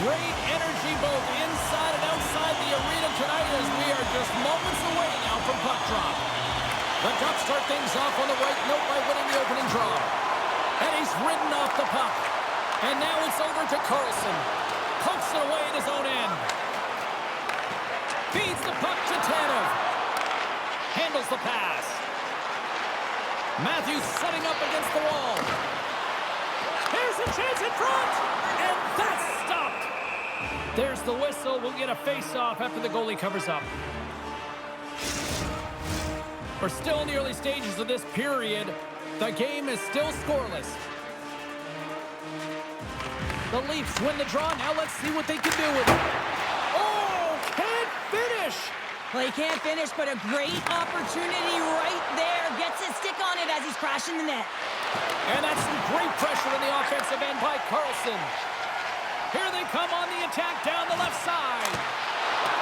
Great energy both inside and outside the arena tonight as we are just moments away now from puck drop. The Ducks start things off on the right note by winning the opening draw. And he's ridden off the puck. And now it's over to Carlson. Pokes it away at his own end. Feeds the puck to Tanev. Handles the pass. Matthews setting up against the wall. Here's a chance in front. And that's stopped. There's the whistle. We'll get a face-off after the goalie covers up. We're still in the early stages of this period. The game is still scoreless. The Leafs win the draw. Now let's see what they can do with it. Oh, can't finish. Well, he can't finish, but a great opportunity right there. Gets his stick on it as he's crashing the net. And that's some great pressure on the offensive end by Carlson. Here they come on the attack down the left side.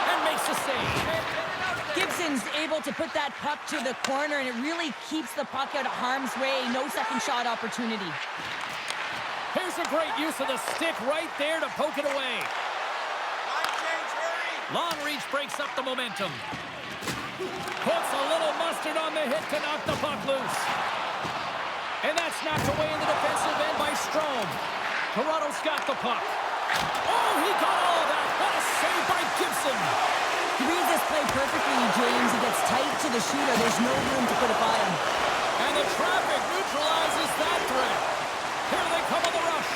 And makes a save. Gibson's able to put that puck to the corner, and it really keeps the puck out of harm's way. No second shot opportunity. Here's a great use of the stick right there to poke it away. Long reach breaks up the momentum. Puts a little mustard on the hit to knock the puck loose. And that's knocked away in the defensive end by Strome. Toronto's got the puck. Oh, he got all of that. What a save by Gibson. He reads this play perfectly, James. He gets tight to the shooter. There's no room to put it by him. And the traffic neutralizes that threat. Here they come on the rush.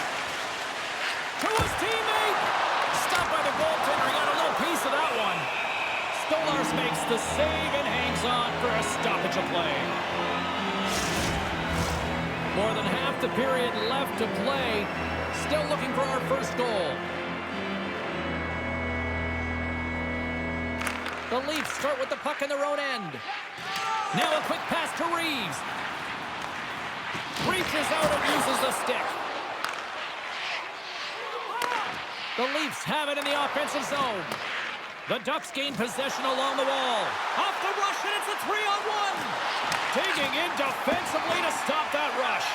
To his teammate. Stopped by the goaltender. He got a little piece of that one. Stolarz makes the save and hangs on for a stoppage of play. More than half the period left to play. Still looking for our first goal. The Leafs start with the puck in their own end. Now a quick pass to Reeves. Reaches out and uses the stick. The Leafs have it in the offensive zone. The Ducks gain possession along the wall. Off the rush, and it's a 3-on-1. Digging in defensively to stop that rush.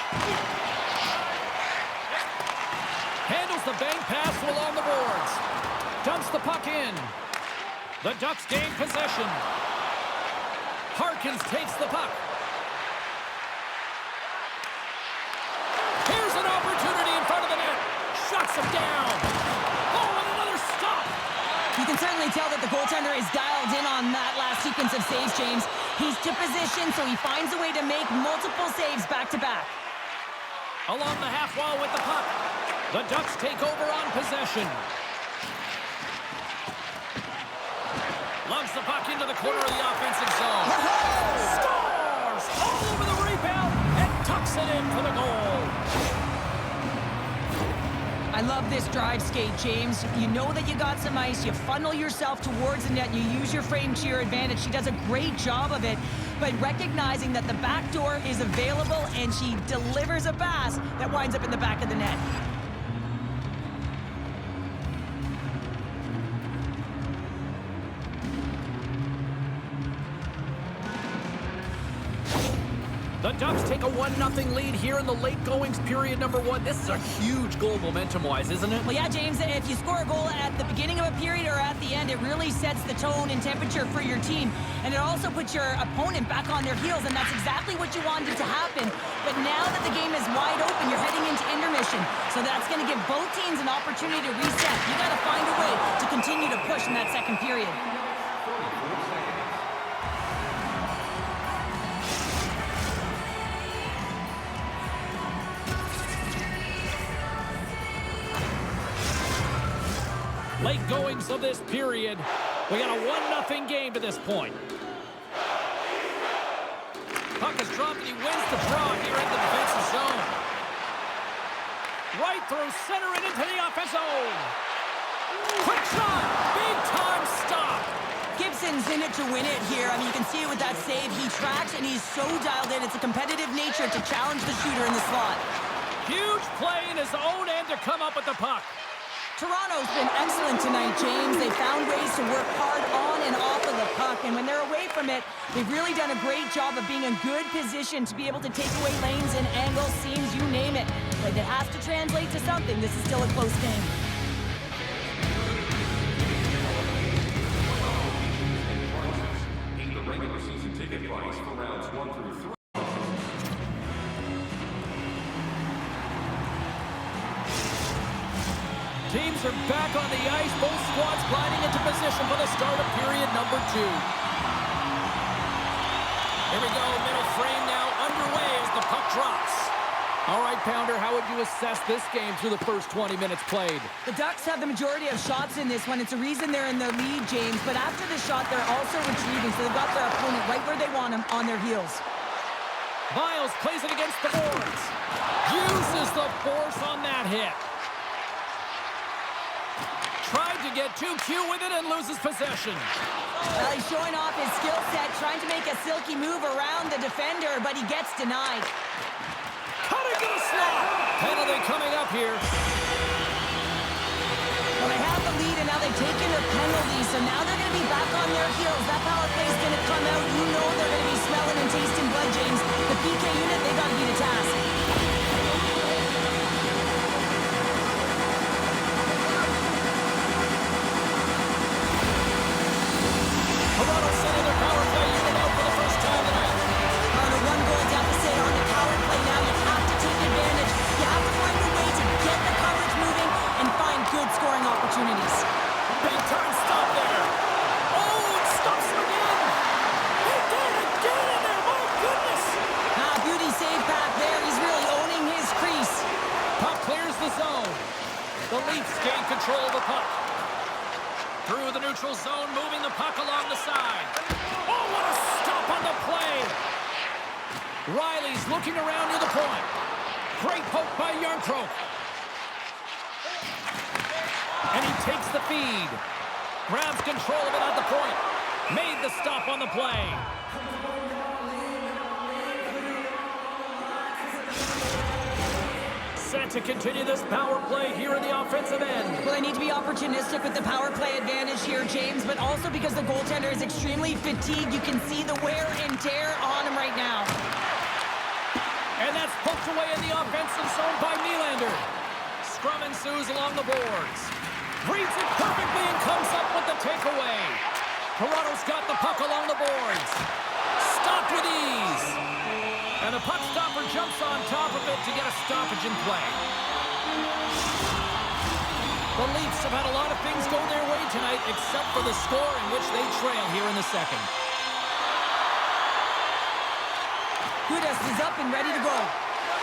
Handles the bank pass along the boards. Dumps the puck in. The Ducks gain possession. Harkins takes the puck. Here's an opportunity in front of the net. Shuts him down. Oh, and another stop. You can certainly tell that the goaltender is dialed in on that last sequence of saves, James. He's to position, so he finds a way to make multiple saves back-to-back. Along the half wall with the puck. The Ducks take over on possession. Loves the puck into the corner of the offensive zone. Scores! All over the rebound and tucks it in for the goal. I love this drive skate, James. You know that you got some ice. You funnel yourself towards the net. You use your frame to your advantage. She does a great job of it, but recognizing that the back door is available, and she delivers a pass that winds up in the back of the net. The Ducks take a 1-0 lead here in the late goings period number 1. This is a huge goal momentum-wise, isn't it? Well, yeah, James, if you score a goal at the beginning of a period or at the end, it really sets the tone and temperature for your team. And it also puts your opponent back on their heels, and that's exactly what you wanted to happen. But now that the game is wide open, you're heading into intermission. So that's going to give both teams an opportunity to reset. You got to find a way to continue to push in that second period. Late goings of this period. We got a 1-0 game to this point. Puck is dropped and he wins the draw here in the defensive zone. Right through center and into the offensive zone. Quick shot. Big time stop. Gibson's in it to win it here. I mean, you can see it with that save. He tracks and he's so dialed in. It's a competitive nature to challenge the shooter in the slot. Huge play in his own end to come up with the puck. Toronto's been excellent tonight, James. They found ways to work hard on and off of the puck, and when they're away from it, they've really done a great job of being in good position to be able to take away lanes and angles, seams, you name it. But it has to translate to something. This is still a close game. Teams are back on the ice. Both squads gliding into position for the start of period number 2. Here we go. Middle frame now underway as the puck drops. All right, Pounder, how would you assess this game through the first 20 minutes played? The Ducks have the majority of shots in this one. It's a reason they're in the lead, James. But after the shot, they're also retrieving, so they've got their opponent right where they want him, on their heels. Miles plays it against the boards. Uses the force on that hit. Tried to get too cute with it and loses possession. Well, he's showing off his skill set, trying to make a silky move around the defender, but he gets denied. Cutting to the slot. Penalty coming up here. Well, they have the lead, and now they've taken their penalty, so now they're going to be back on their heels. That power play is going to come out. You know they're going to be smelling and tasting blood, James. The PK unit, they got to be the task. Toronto sending their power play unit out for the first time tonight. On a one-goal deficit on the power play now, you have to take advantage. You have to find a way to get the coverage moving and find good scoring opportunities. Big time stop there. Oh, it stops him again. He did it again in there. My goodness. Beauty save back there. He's really owning his crease. Puck clears the zone. The Leafs gain control of the puck. Through the neutral zone, moving the puck along the side. Oh, what a stop on the play. Riley's looking around near the point. Great poke by Yarncroke. And he takes the feed. Grabs control of it at the point. Made the stop on the play. Set to continue this power play here in the offensive end. Well, they need to be opportunistic with the power play advantage here, James, but also because the goaltender is extremely fatigued. You can see the wear and tear on him right now. And that's poked away in the offensive zone by Nylander. Scrum ensues along the boards. Reads it perfectly and comes up with the takeaway. Toronto's got the puck along the boards. Stopped with ease. And the puck stopper jumps on top of it to get a stoppage in play. The Leafs have had a lot of things go their way tonight, except for the score in which they trail here in the second. Gudas is up and ready to go.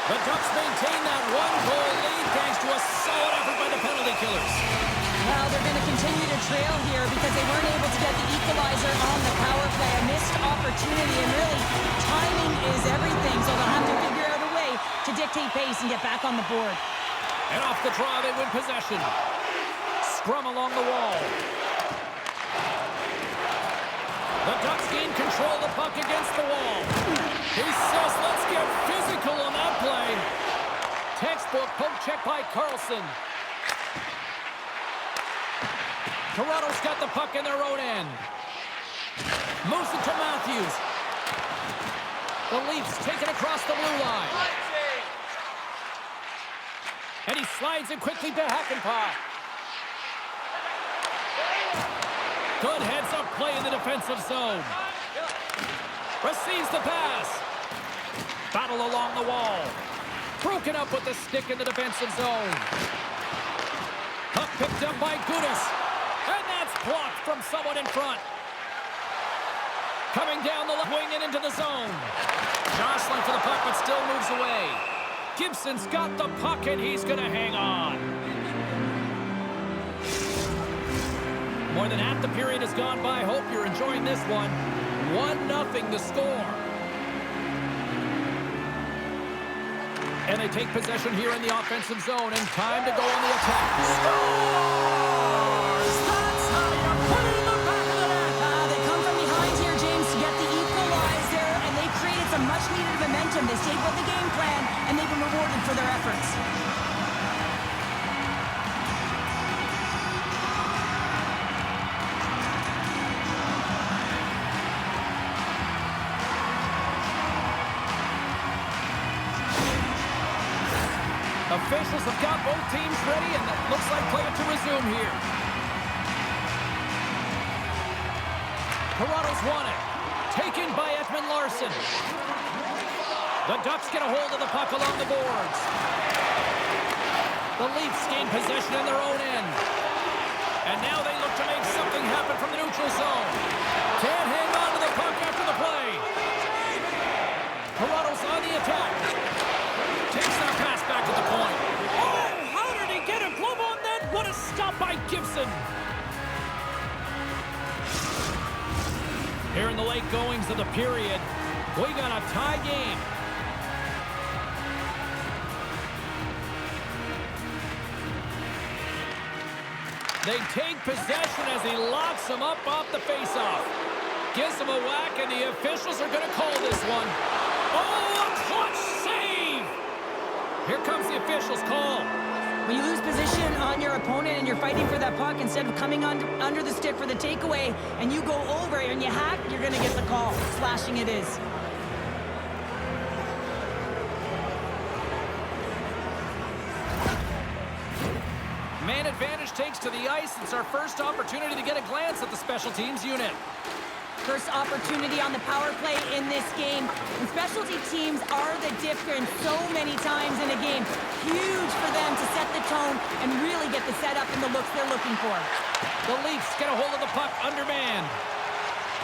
The Ducks maintain that one-goal lead thanks to a solid effort by the penalty killers. Well, they're going to continue to trail here because they weren't able to get the equalizer on the power play. A missed opportunity, and really, timing is everything, so they'll have to figure out a way to dictate pace and get back on the board. And off the draw, they win possession. Scrum along the wall. The Ducks gain control of the puck against the wall. He says, let's get physical on that play. Textbook poke check by Carlson. Toronto's got the puck in their own end. Moves it to Matthews. The Leafs take it across the blue line. And he slides it quickly to Hakanpää. Good heads-up play in the defensive zone. Receives the pass. Battle along the wall. Broken up with the stick in the defensive zone. Puck picked up by Gudas. And that's blocked from someone in front. Coming down the left wing and into the zone. Jostling for the puck, but still moves away. Gibson's got the puck, and he's going to hang on. More than half the period has gone by. Hope you're enjoying this one. 1-0 the score. And they take possession here in the offensive zone, and time to go on the attack. Scores! That's how you put it in the back of the net. They come from behind here, James, to get the equalizer, and they've created some much-needed momentum. They stayed with the game plan, and they've been rewarded for their efforts. Officials have got both teams ready, and it looks like play to resume here. Toronto's won it. Taken by Edmund Larson. The Ducks get a hold of the puck along the boards. The Leafs gain possession in their own end. And now they look to make something happen from the neutral zone. Can't hang on to the puck after the play. Toronto's on the attack. Takes that pass back to the point. Oh, how did he get a glove on that? What a stop by Gibson. Here in the late goings of the period, we got a tie game. They take possession as he locks him up off the faceoff. Gives him a whack, and the officials are going to call this one. Oh, a clutch save! Here comes the officials' call. When you lose position on your opponent and you're fighting for that puck, instead of coming under the stick for the takeaway, and you go over and you hack, you're going to get the call. Slashing it is. Man advantage takes to the ice. It's our first opportunity to get a glance at the special teams unit. First opportunity on the power play in this game. And specialty teams are the difference so many times in a game. Huge for them to set the tone and really get the setup and the looks they're looking for. The Leafs get a hold of the puck undermanned.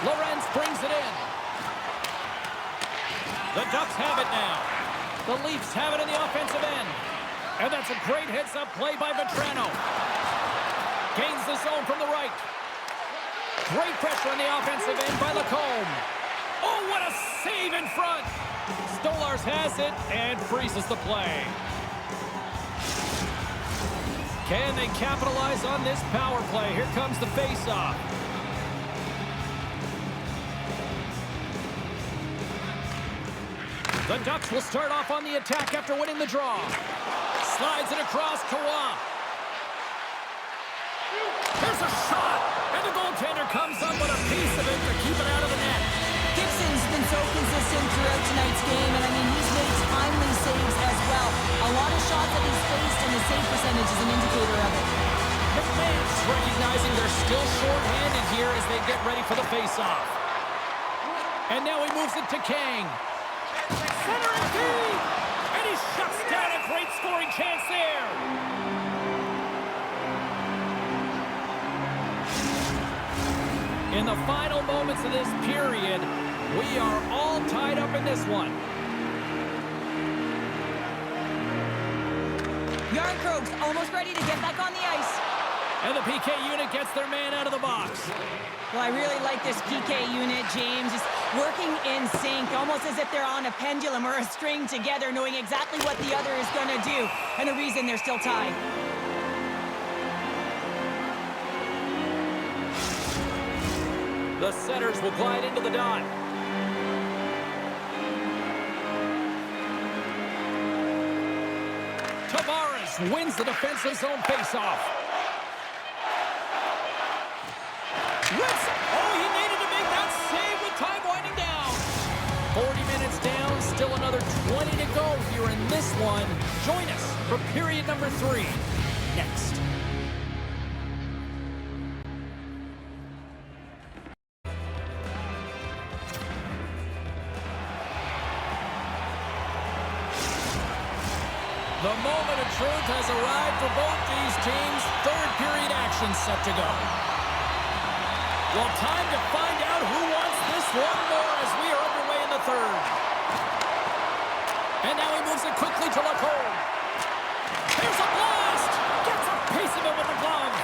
Lorenz brings it in. The Ducks have it now. The Leafs have it in the offensive end. And that's a great heads-up play by Vetrano. Gains the zone from the right. Great pressure on the offensive end by Lacombe. Oh, what a save in front. Stolarz has it and freezes the play. Can they capitalize on this power play? Here comes the face-off. The Ducks will start off on the attack after winning the draw. Slides it across Kawhi. Here's a shot, and the goaltender comes up with a piece of it to keep it out of the net. Gibson's been so consistent throughout tonight's game, and I mean, he's made timely saves as well. A lot of shots that he's faced, and his save percentage is an indicator of it. McMahon's recognizing they're still short-handed here as they get ready for the face-off. And now he moves it to Kang. Center and deep! And he shuts down a great scoring chance there. In the final moments of this period, we are all tied up in this one. Yarncroke's almost ready to get back on the ice. And the PK unit gets their man out of the box. Well, I really like this PK unit, James. Just working in sync, almost as if they're on a pendulum or a string together, knowing exactly what the other is going to do, and the reason they're still tied. The setters will glide into the dot. Tavares wins the defensive zone faceoff. Oh, he needed to make that save with time winding down. 40 minutes down, still another 20 to go here in this one. Join us for period number 3 next. The moment of truth has arrived for both these teams. Third period action set to go. Well, time to find out who wants this one more as we are underway in the third. And now he moves it quickly to Lacombe. Here's a blast! Gets a piece of it with the glove.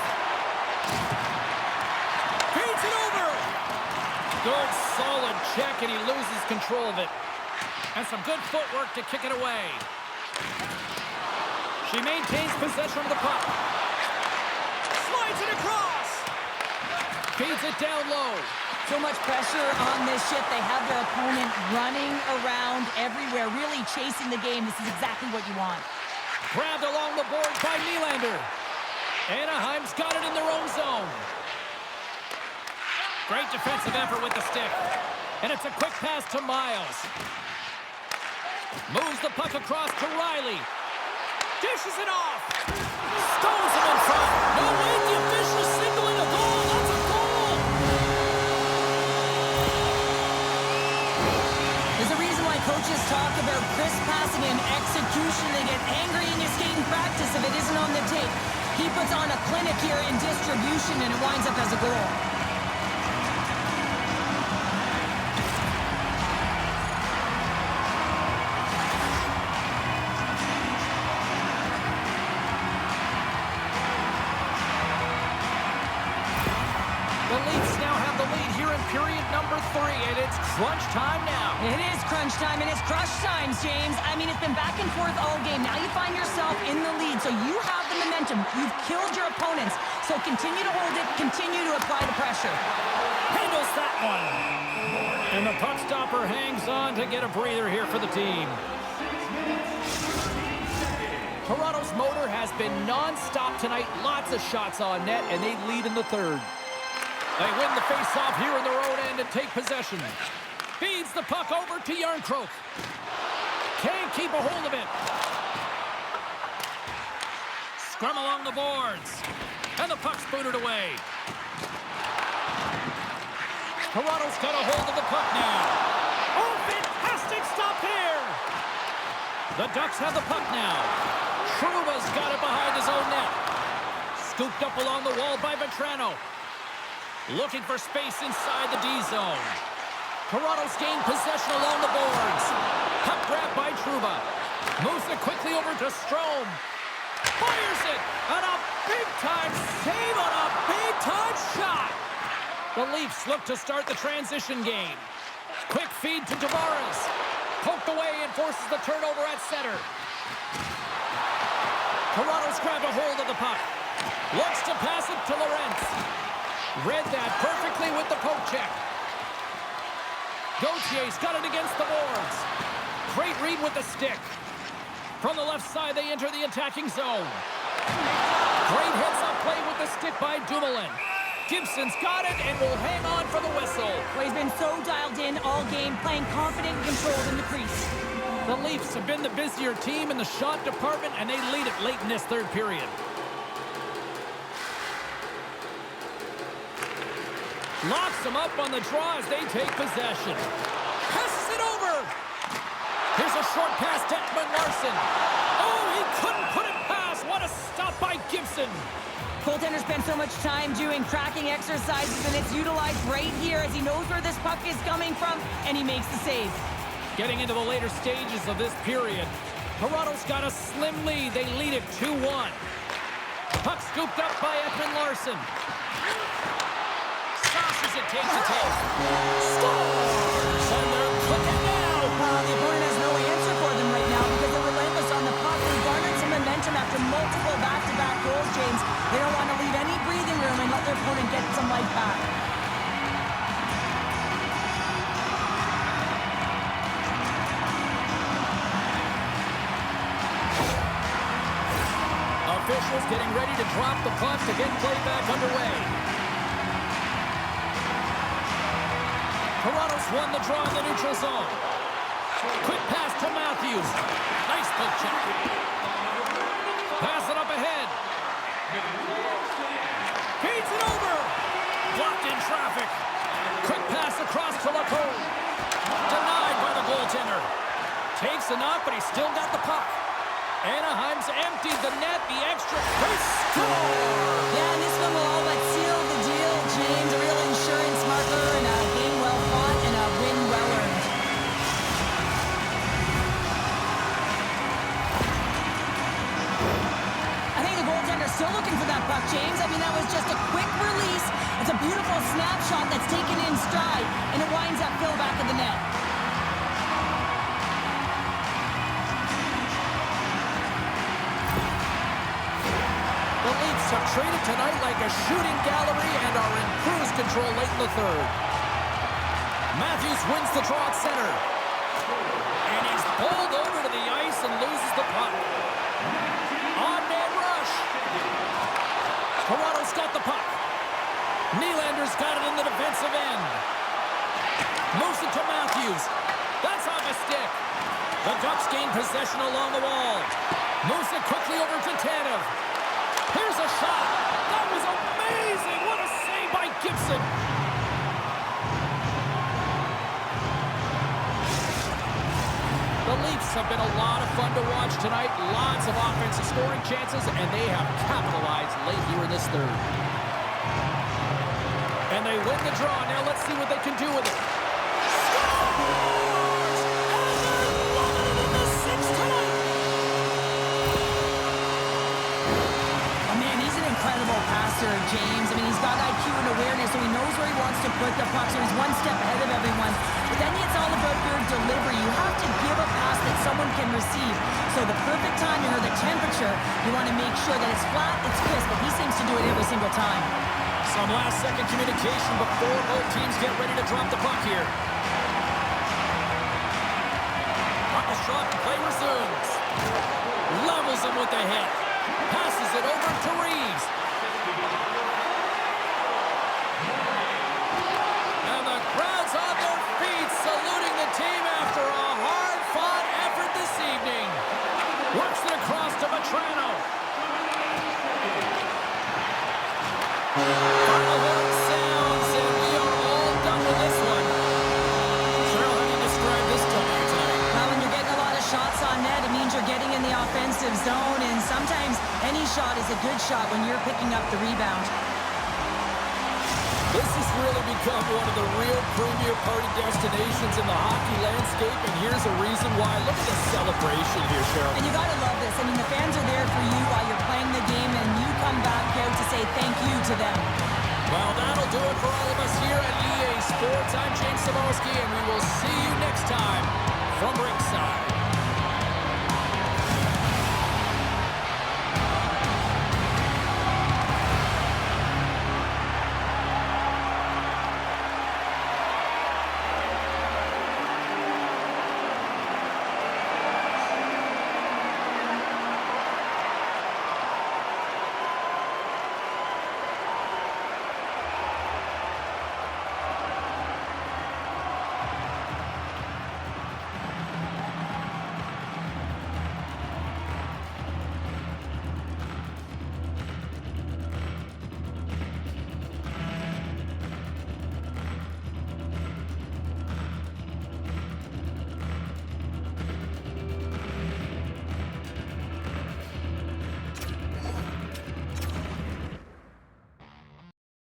Feeds it over. Good, solid check, and he loses control of it. And some good footwork to kick it away. She maintains possession of the puck. Slides it across. Feeds it down low. So much pressure on this shift. They have their opponent running around everywhere, really chasing the game. This is exactly what you want. Grabbed along the boards by Nylander. Anaheim's got it in their own zone. Great defensive effort with the stick. And it's a quick pass to Miles. Moves the puck across to Riley. Dishes it off. Stones him in front. No, wait, the official signaling a goal. That's a goal. There's a reason why coaches talk about crisp passing and execution. They get angry in your skating practice if it isn't on the tape. He puts on a clinic here in distribution, and it winds up as a goal. The Leafs now have the lead here in period number 3, and it's crunch time now. It is crunch time, and it's crush time, James. I mean, it's been back and forth all game. Now you find yourself in the lead, so you have the momentum. You've killed your opponents, so continue to hold it, continue to apply the pressure. Handles that one. And the puck stopper hangs on to get a breather here for the team. Toronto's motor has been non-stop tonight. Lots of shots on net, and they lead in the third. They win the face-off here in their own end and take possession. Feeds the puck over to Yarncroke. Can't keep a hold of it. Scrum along the boards. And the puck's booted away. Toronto's got a hold of the puck now. Oh, fantastic stop there. The Ducks have the puck now. Trouba's got it behind his own net. Scooped up along the wall by Vetrano. Looking for space inside the D zone. Toronto's gained possession along the boards. Puck grab by Trouba. Moves it quickly over to Strome. Fires it! And a big-time save on a big-time shot! The Leafs look to start the transition game. Quick feed to Tavares. Poked away and forces the turnover at center. Toronto's grabbed a hold of the puck. Looks to pass it to Lorentz. Read that perfectly with the poke check. Gautier's got it against the boards. Great read with the stick. From the left side, they enter the attacking zone. Great heads-up play with the stick by Dumoulin. Gibson's got it and will hang on for the whistle. Well, he's been so dialed in all game, playing confident and controlled in the crease. The Leafs have been the busier team in the shot department, and they lead it late in this third period. Locks them up on the draw as they take possession. Passes it over. Here's a short pass to Ekman-Larsson. Oh, he couldn't put it past. What a stop by Gibson. Goaltender spent so much time doing tracking exercises, and it's utilized right here as he knows where this puck is coming from, and he makes the save. Getting into the later stages of this period, Toronto's got a slim lead. They lead it 2-1. Puck scooped up by Ekman-Larsson. Sauces it, takes a take. Scores! And they're cooking now. The opponent has no answer for them right now because they're relentless on the puck. They've garnered some momentum after multiple back-to-back goals, James. They don't want to leave any breathing room and let their opponent get some life back. Officials getting ready to drop the puck to get play back underway. Toronto's won the draw in the neutral zone. Quick pass to Matthews. Nice poke check. Pass it up ahead. Feeds it over. Blocked in traffic. Quick pass across to Lacombe. Denied by the goaltender. Takes a knock, but he's still got the puck. Anaheim's emptied the net. The extra. They score! Yeah, and this one will all but seal the deal, James. A real insurance marker and a game well fought and a win well earned. I think the goaltender's still looking for that puck, James. I mean, that was just a quick release. It's a beautiful snapshot that's taken in stride, and it winds up Phil back of the net. The Leafs have traded tonight like a shooting gallery and are in cruise control late in the third. Matthews wins the draw at center. And he's bowled over to the ice and loses the puck. On-man rush. Toronto's got the puck. Nylander's got it in the defensive end. Moves it to Matthews. That's off a stick. The Ducks gain possession along the wall. Moves it quickly over to Tanev. Here's a shot. That was amazing. What a save by Gibson. This have been a lot of fun to watch tonight. Lots of offensive scoring chances, and they have capitalized late here in this third. And they win the draw. Now let's see what they can do with it. Scores! And they're loving it in the sixth tonight. Oh, man, he's an incredible passer, James. I mean, he's got IQ and awareness, so he knows where he wants to put the puck, so he's one step ahead of everyone. But then it's all about your delivery. You have to give a pass that someone can receive. So the perfect timing or the temperature, you want to make sure that it's flat, it's crisp, but he seems to do it every single time. Some last-second communication before both teams get ready to drop the puck here. On the shot, play resumes. Levels him with the hit. Passes it over to Reeves. And the crowd's on their feet, saluting the team after a hard-fought effort this evening. Works it across to Vetrano. Final horn sounds, and we are all done with this one. Cheryl, how do you describe this tonight? Well, when you're getting a lot of shots on net, it means you're getting in the offensive zone, and sometimes any shot is a good shot when you're picking up the rebound. This has really become one of the real premier party destinations in the hockey landscape, and here's a reason why. Look at the celebration here, Cheryl. And you got to love this. I mean, the fans are there for you while you're playing the game, and you come back out to say thank you to them. Well, that'll do it for all of us here at EA Sports. I'm James Sabolsky, and we will see you next time from ringside.